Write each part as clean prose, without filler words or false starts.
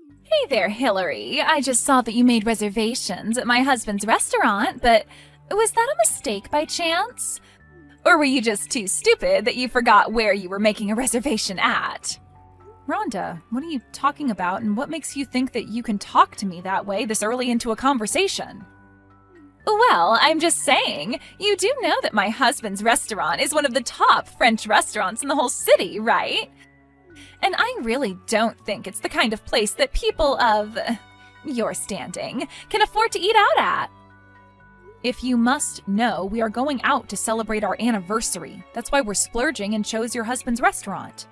Hey there, Hillary. I just saw that you made reservations at my husband's restaurant, but was that a mistake by chance? Or were you just too stupid that you forgot where you were making a reservation at? Rhonda, what are you talking about, and what makes you think that you can talk to me that way this early into a conversation? Well, I'm just saying, you do know that my husband's restaurant is one of the top French restaurants in the whole city, right? And I really don't think it's the kind of place that people of your standing can afford to eat out at. If you must know, we are going out to celebrate our anniversary. That's why we're splurging and chose your husband's restaurant.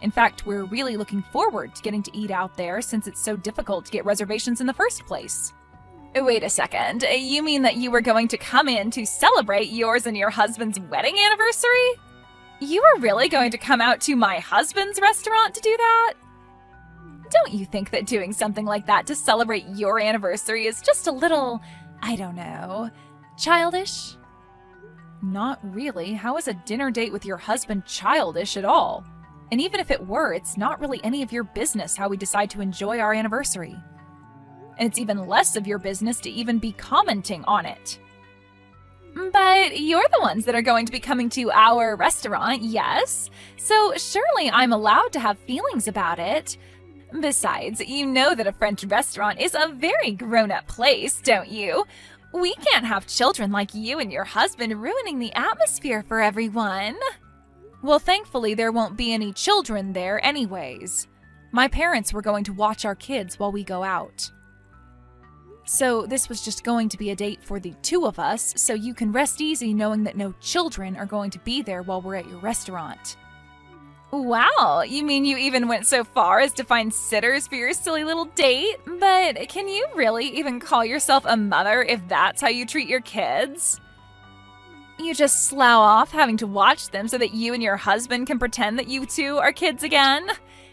In fact, we're really looking forward to getting to eat out there since it's so difficult to get reservations in the first place. Wait a second, you mean that you were going to come in to celebrate yours and your husband's wedding anniversary? You were really going to come out to my husband's restaurant to do that? Don't you think that doing something like that to celebrate your anniversary is just a little, I don't know, childish? Not really. How is a dinner date with your husband childish at all? And even if it were, it's not really any of your business how we decide to enjoy our anniversary. And it's even less of your business to even be commenting on it. But you're the ones that are going to be coming to our restaurant, yes? So surely I'm allowed to have feelings about it. Besides, you know that a French restaurant is a very grown-up place, don't you? We can't have children like you and your husband ruining the atmosphere for everyone. Well, thankfully there won't be any children there anyways. My parents were going to watch our kids while we go out. So this was just going to be a date for the two of us, so you can rest easy knowing that no children are going to be there while we're at your restaurant. Wow, you mean you even went so far as to find sitters for your silly little date? But can you really even call yourself a mother if that's how you treat your kids? You just slough off having to watch them so that you and your husband can pretend that you two are kids again?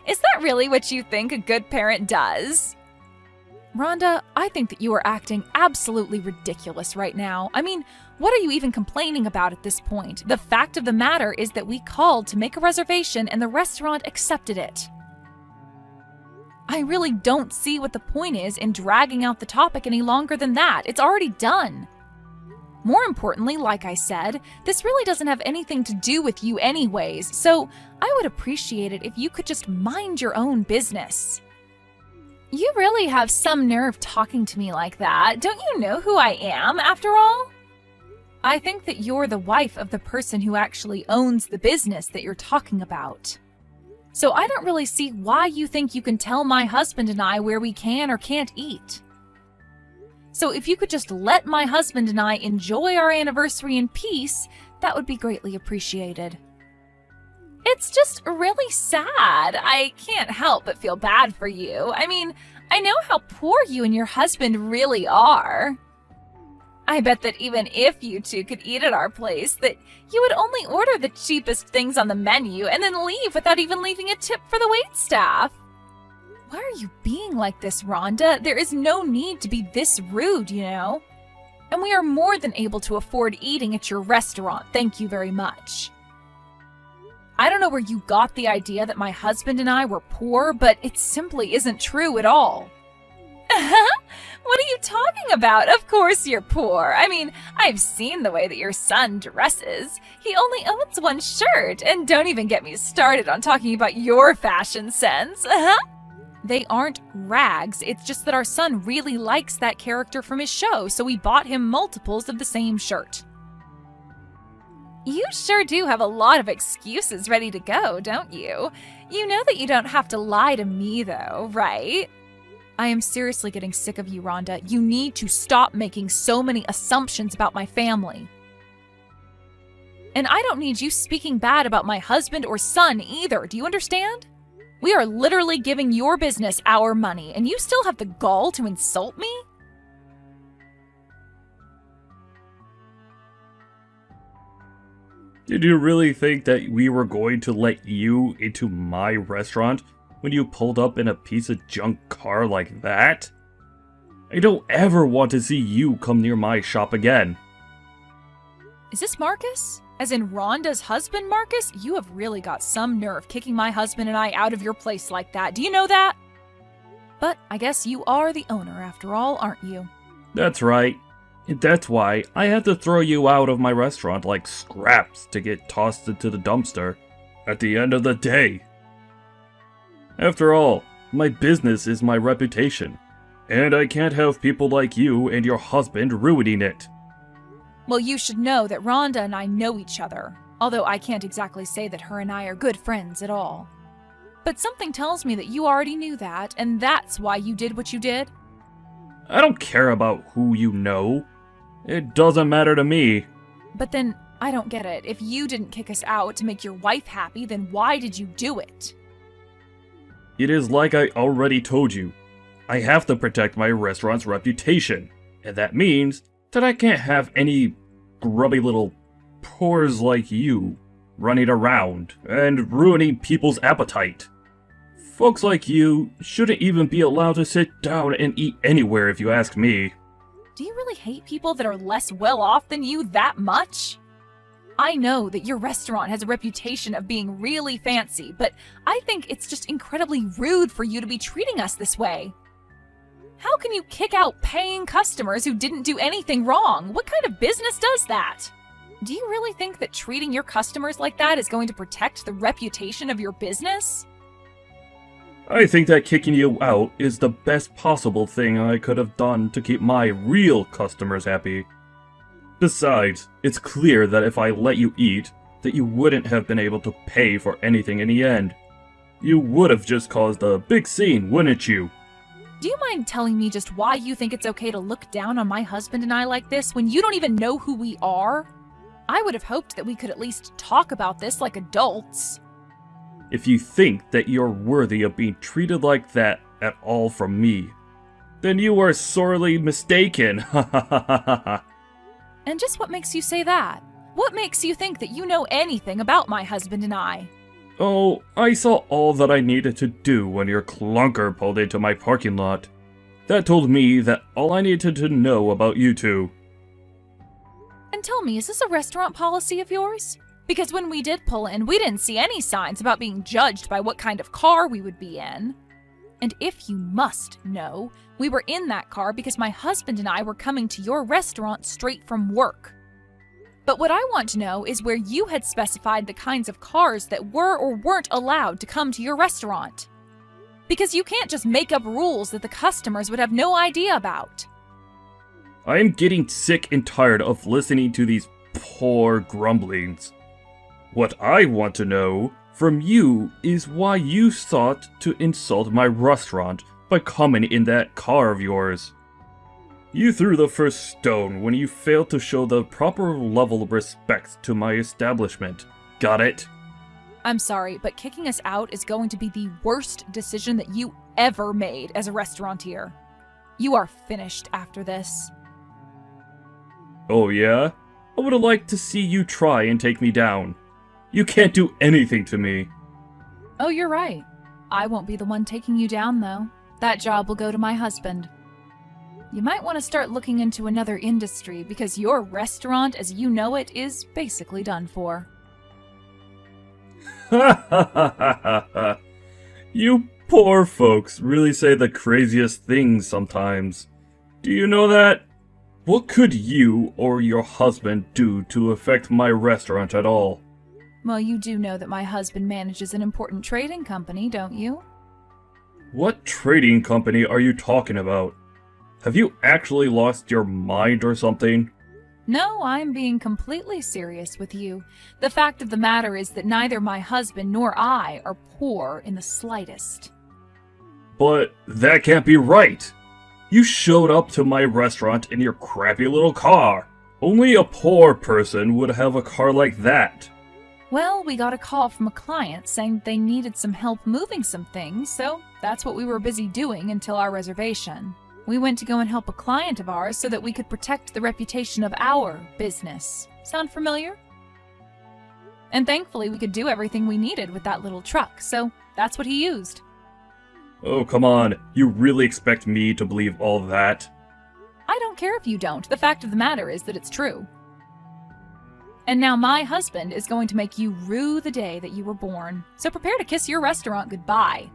Is that really what you think a good parent does? Rhonda, I think that you are acting absolutely ridiculous right now. I mean, what are you even complaining about at this point? The fact of the matter is that we called to make a reservation and the restaurant accepted it. I really don't see what the point is in dragging out the topic any longer than that. It's already done. More importantly, like I said, this really doesn't have anything to do with you anyways, so I would appreciate it if you could just mind your own business. You really have some nerve talking to me like that. Don't you know who I am, after all? I think that you're the wife of the person who actually owns the business that you're talking about. So I don't really see why you think you can tell my husband and I where we can or can't eat. So if you could just let my husband and I enjoy our anniversary in peace, that would be greatly appreciated. It's just really sad. I can't help but feel bad for you. I mean, I know how poor you and your husband really are. I bet that even if you two could eat at our place, that you would only order the cheapest things on the menu and then leave without even leaving a tip for the waitstaff. Why are you being like this, Rhonda? There is no need to be this rude, you know. And we are more than able to afford eating at your restaurant, thank you very much. I don't know where you got the idea that my husband and I were poor, but it simply isn't true at all. What are you talking about? Of course you're poor. I mean, I've seen the way that your son dresses. He only owns one shirt, and don't even get me started on talking about your fashion sense. They aren't rags, it's just that our son really likes that character from his show, so we bought him multiples of the same shirt. You sure do have a lot of excuses ready to go, don't you? You know that you don't have to lie to me, though, right? I am seriously getting sick of you, Rhonda. You need to stop making so many assumptions about my family. And I don't need you speaking bad about my husband or son either, do you understand? We are literally giving your business our money, and you still have the gall to insult me? Did you really think that we were going to let you into my restaurant when you pulled up in a piece of junk car like that? I don't ever want to see you come near my shop again. Is this Marcus? As in Rhonda's husband, Marcus? You have really got some nerve kicking my husband and I out of your place like that. Do you know that? But I guess you are the owner after all, aren't you? That's right. And that's why I had to throw you out of my restaurant like scraps to get tossed into the dumpster at the end of the day. After all, my business is my reputation, and I can't have people like you and your husband ruining it. Well, you should know that Rhonda and I know each other, although I can't exactly say that her and I are good friends at all. But something tells me that you already knew that, and that's why you did what you did. I don't care about who you know. It doesn't matter to me. But then, I don't get it. If you didn't kick us out to make your wife happy, then why did you do it? It is like I already told you. I have to protect my restaurant's reputation, and that means that I can't have any grubby little pores like you running around and ruining people's appetite. Folks like you shouldn't even be allowed to sit down and eat anywhere if you ask me. Do you really hate people that are less well off than you that much? I know that your restaurant has a reputation of being really fancy, but I think it's just incredibly rude for you to be treating us this way. How can you kick out paying customers who didn't do anything wrong? What kind of business does that? Do you really think that treating your customers like that is going to protect the reputation of your business? I think that kicking you out is the best possible thing I could have done to keep my real customers happy. Besides, it's clear that if I let you eat, that you wouldn't have been able to pay for anything in the end. You would have just caused a big scene, wouldn't you? Do you mind telling me just why you think it's okay to look down on my husband and I like this when you don't even know who we are? I would have hoped that we could at least talk about this like adults. If you think that you're worthy of being treated like that at all from me, then you are sorely mistaken. And just what makes you say that? What makes you think that you know anything about my husband and I? Oh, I saw all that I needed to do when your clunker pulled into my parking lot. That told me that all I needed to know about you two. And tell me, is this a restaurant policy of yours? Because when we did pull in, we didn't see any signs about being judged by what kind of car we would be in. And if you must know, we were in that car because my husband and I were coming to your restaurant straight from work. But what I want to know is where you had specified the kinds of cars that were or weren't allowed to come to your restaurant. Because you can't just make up rules that the customers would have no idea about. I am getting sick and tired of listening to these poor grumblings. What I want to know from you is why you sought to insult my restaurant by coming in that car of yours. You threw the first stone when you failed to show the proper level of respect to my establishment. Got it? I'm sorry, but kicking us out is going to be the worst decision that you ever made as a restaurateur. You are finished after this. Oh yeah? I would have liked to see you try and take me down. You can't do anything to me. Oh, you're right. I won't be the one taking you down, though. That job will go to my husband. You might want to start looking into another industry because your restaurant, as you know it, is basically done for. Ha ha ha ha ha. You poor folks really say the craziest things sometimes. Do you know that? What could you or your husband do to affect my restaurant at all? Well, you do know that my husband manages an important trading company, don't you? What trading company are you talking about? Have you actually lost your mind or something? No, I'm being completely serious with you. The fact of the matter is that neither my husband nor I are poor in the slightest. But that can't be right. You showed up to my restaurant in your crappy little car. Only a poor person would have a car like that. Well, we got a call from a client saying they needed some help moving some things, so that's what we were busy doing until our reservation. We went to go and help a client of ours so that we could protect the reputation of our business. Sound familiar? And thankfully, we could do everything we needed with that little truck, so that's what he used. Oh, come on. You really expect me to believe all that? I don't care if you don't. The fact of the matter is that it's true. And now my husband is going to make you rue the day that you were born. So prepare to kiss your restaurant goodbye.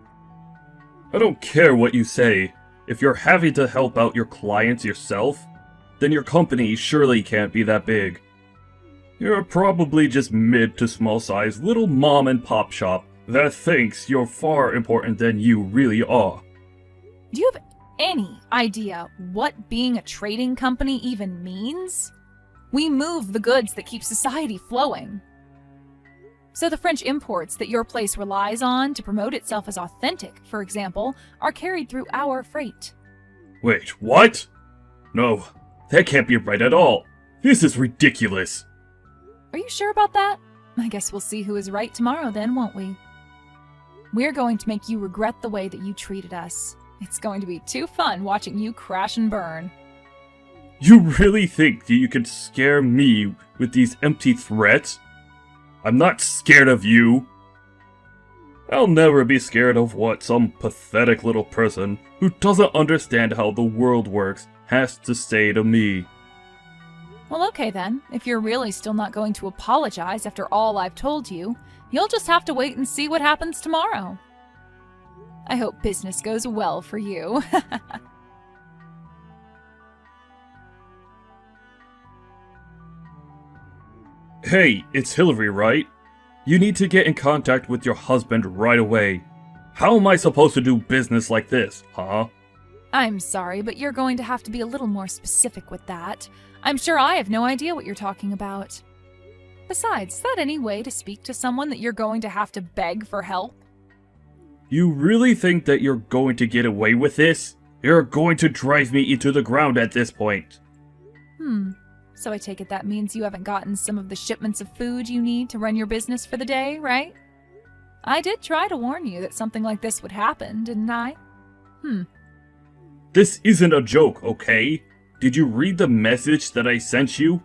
I don't care what you say. If you're having to help out your clients yourself, then your company surely can't be that big. You're probably just mid to small size little mom and pop shop that thinks you're far important than you really are. Do you have any idea what being a trading company even means? We move the goods that keep society flowing. So the French imports that your place relies on to promote itself as authentic, for example, are carried through our freight. Wait, what? No, that can't be right at all. This is ridiculous. Are you sure about that? I guess we'll see who is right tomorrow then, won't we? We're going to make you regret the way that you treated us. It's going to be too fun watching you crash and burn. You really think that you can scare me with these empty threats? I'm not scared of you. I'll never be scared of what some pathetic little person who doesn't understand how the world works has to say to me. Well, okay then. If you're really still not going to apologize after all I've told you, you'll just have to wait and see what happens tomorrow. I hope business goes well for you. Hey, it's Hillary, right? You need to get in contact with your husband right away. How am I supposed to do business like this, huh? I'm sorry, but you're going to have to be a little more specific with that. I'm sure I have no idea what you're talking about. Besides, is that any way to speak to someone that you're going to have to beg for help? You really think that you're going to get away with this? You're going to drive me into the ground at this point. So I take it that means you haven't gotten some of the shipments of food you need to run your business for the day, right? I did try to warn you that something like this would happen, didn't I? This isn't a joke, okay? Did you read the message that I sent you?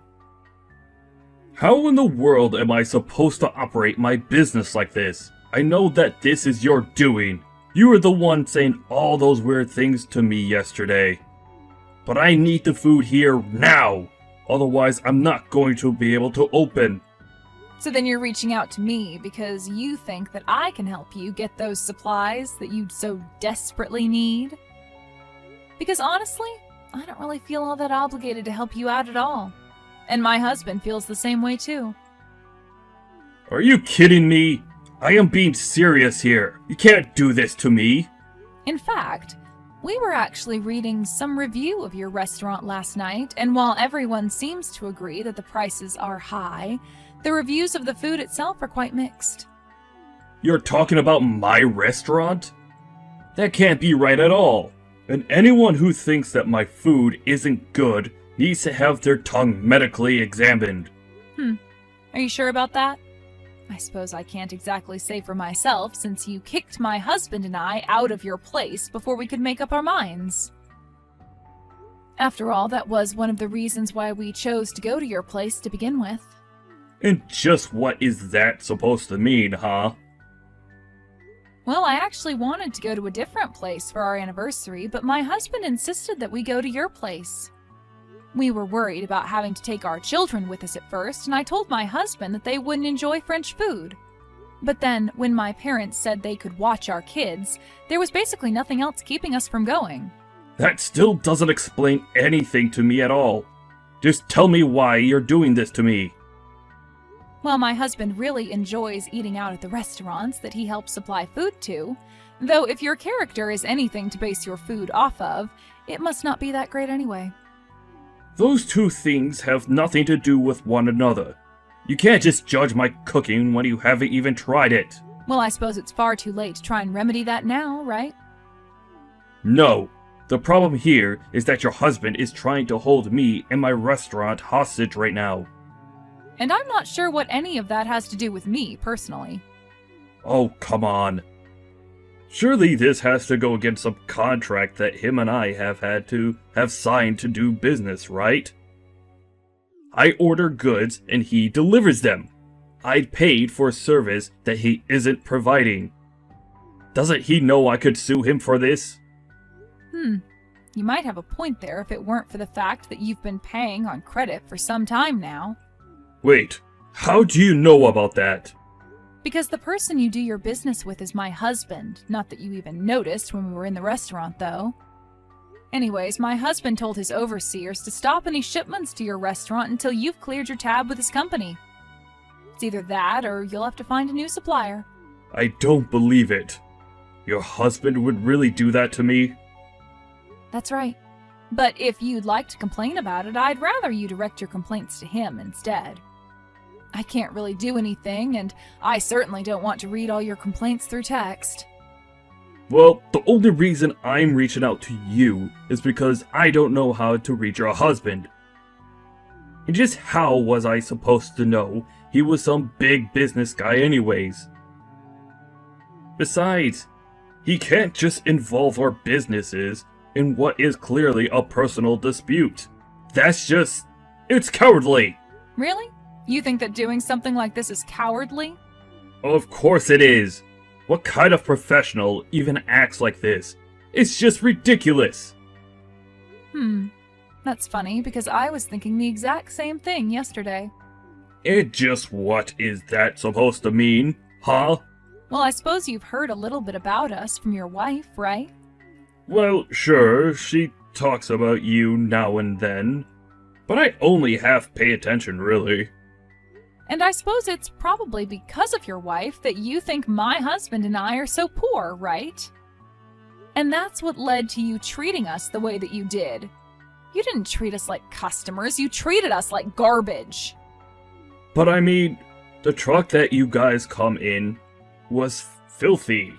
How in the world am I supposed to operate my business like this? I know that this is your doing. You were the one saying all those weird things to me yesterday. But I need the food here now. Otherwise, I'm not going to be able to open. So then you're reaching out to me because you think that I can help you get those supplies that you so desperately need? Because honestly, I don't really feel all that obligated to help you out at all. And my husband feels the same way too. Are you kidding me? I am being serious here. You can't do this to me. In fact, we were actually reading some review of your restaurant last night, and while everyone seems to agree that the prices are high, the reviews of the food itself are quite mixed. You're talking about my restaurant? That can't be right at all. And anyone who thinks that my food isn't good needs to have their tongue medically examined. Are you sure about that? I suppose I can't exactly say for myself, since you kicked my husband and I out of your place before we could make up our minds. After all, that was one of the reasons why we chose to go to your place to begin with. And just what is that supposed to mean, huh? Well, I actually wanted to go to a different place for our anniversary, but my husband insisted that we go to your place. We were worried about having to take our children with us at first, and I told my husband that they wouldn't enjoy French food. But then, when my parents said they could watch our kids, there was basically nothing else keeping us from going. That still doesn't explain anything to me at all. Just tell me why you're doing this to me. Well, my husband really enjoys eating out at the restaurants that he helps supply food to, though if your character is anything to base your food off of, it must not be that great anyway. Those two things have nothing to do with one another. You can't just judge my cooking when you haven't even tried it. Well, I suppose it's far too late to try and remedy that now, right? No. The problem here is that your husband is trying to hold me and my restaurant hostage right now. And I'm not sure what any of that has to do with me, personally. Oh, come on. Surely this has to go against some contract that him and I have signed to do business, right? I order goods and he delivers them. I paid for a service that he isn't providing. Doesn't he know I could sue him for this? You might have a point there if it weren't for the fact that you've been paying on credit for some time now. Wait, how do you know about that? Because the person you do your business with is my husband. Not that you even noticed when we were in the restaurant, though. Anyways, my husband told his overseers to stop any shipments to your restaurant until you've cleared your tab with his company. It's either that or you'll have to find a new supplier. I don't believe it. Your husband would really do that to me? That's right. But if you'd like to complain about it, I'd rather you direct your complaints to him instead. I can't really do anything, and I certainly don't want to read all your complaints through text. Well, the only reason I'm reaching out to you is because I don't know how to reach your husband. And just how was I supposed to know he was some big business guy anyways? Besides, he can't just involve our businesses in what is clearly a personal dispute. It's cowardly! Really? You think that doing something like this is cowardly? Of course it is! What kind of professional even acts like this? It's just ridiculous! That's funny, because I was thinking the exact same thing yesterday. What is that supposed to mean, huh? Well, I suppose you've heard a little bit about us from your wife, right? Well, sure, she talks about you now and then, but I only half pay attention, really. And I suppose it's probably because of your wife that you think my husband and I are so poor, right? And that's what led to you treating us the way that you did. You didn't treat us like customers, you treated us like garbage. But I mean, the truck that you guys come in was filthy.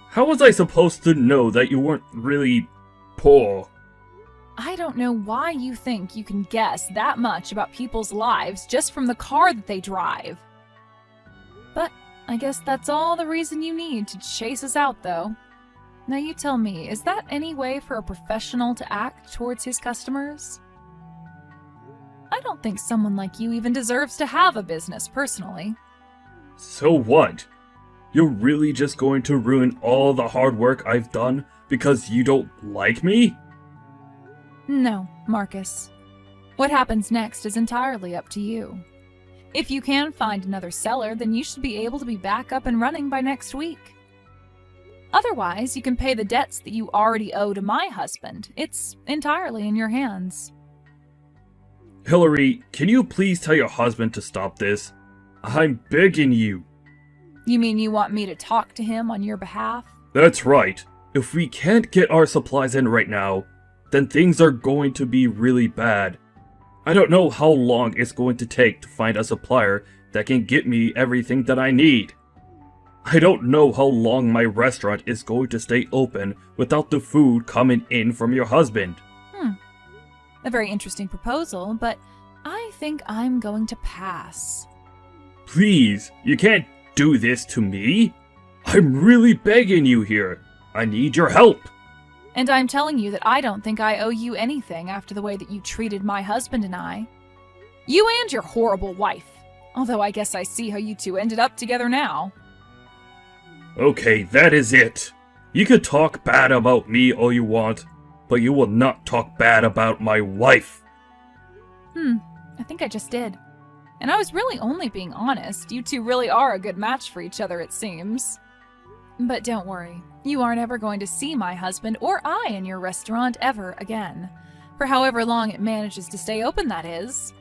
How was I supposed to know that you weren't really poor? I don't know why you think you can guess that much about people's lives just from the car that they drive. But I guess that's all the reason you need to chase us out, though. Now you tell me, is that any way for a professional to act towards his customers? I don't think someone like you even deserves to have a business, personally. So what? You're really just going to ruin all the hard work I've done because you don't like me? No, Marcus. What happens next is entirely up to you. If you can find another seller, then you should be able to be back up and running by next week. Otherwise, you can pay the debts that you already owe to my husband. It's entirely in your hands. Hillary, can you please tell your husband to stop this? I'm begging you. You mean you want me to talk to him on your behalf? That's right. If we can't get our supplies in right now, then things are going to be really bad. I don't know how long it's going to take to find a supplier that can get me everything that I need. I don't know how long my restaurant is going to stay open without the food coming in from your husband. A very interesting proposal, but I think I'm going to pass. Please, you can't do this to me. I'm really begging you here. I need your help. And I'm telling you that I don't think I owe you anything after the way that you treated my husband and I. You and your horrible wife. Although I guess I see how you two ended up together now. Okay, that is it. You can talk bad about me all you want, but you will not talk bad about my wife. I think I just did. And I was really only being honest. You two really are a good match for each other, it seems. But don't worry, you aren't ever going to see my husband or I in your restaurant ever again. For however long it manages to stay open, that is.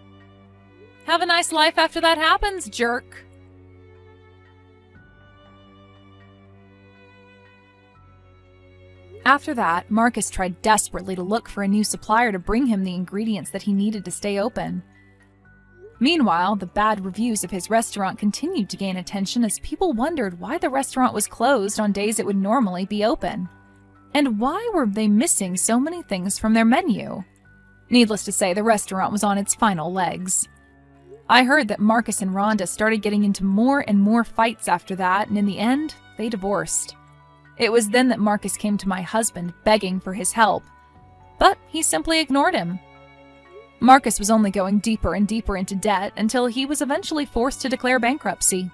Have a nice life after that happens, jerk. After that, Marcus tried desperately to look for a new supplier to bring him the ingredients that he needed to stay open. Meanwhile, the bad reviews of his restaurant continued to gain attention as people wondered why the restaurant was closed on days it would normally be open. And why were they missing so many things from their menu? Needless to say, the restaurant was on its final legs. I heard that Marcus and Rhonda started getting into more and more fights after that, and in the end, they divorced. It was then that Marcus came to my husband begging for his help, but he simply ignored him. Marcus was only going deeper and deeper into debt until he was eventually forced to declare bankruptcy.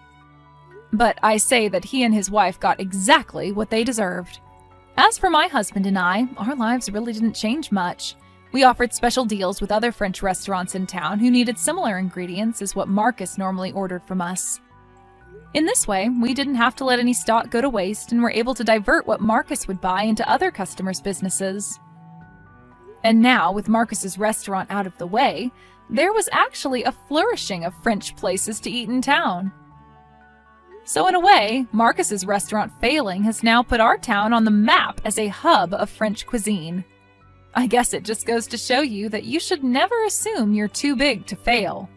But I say that he and his wife got exactly what they deserved. As for my husband and I, our lives really didn't change much. We offered special deals with other French restaurants in town who needed similar ingredients as what Marcus normally ordered from us. In this way, we didn't have to let any stock go to waste and were able to divert what Marcus would buy into other customers' businesses. And now, with Marcus's restaurant out of the way, there was actually a flourishing of French places to eat in town. So in a way, Marcus's restaurant failing has now put our town on the map as a hub of French cuisine. I guess it just goes to show you that you should never assume you're too big to fail.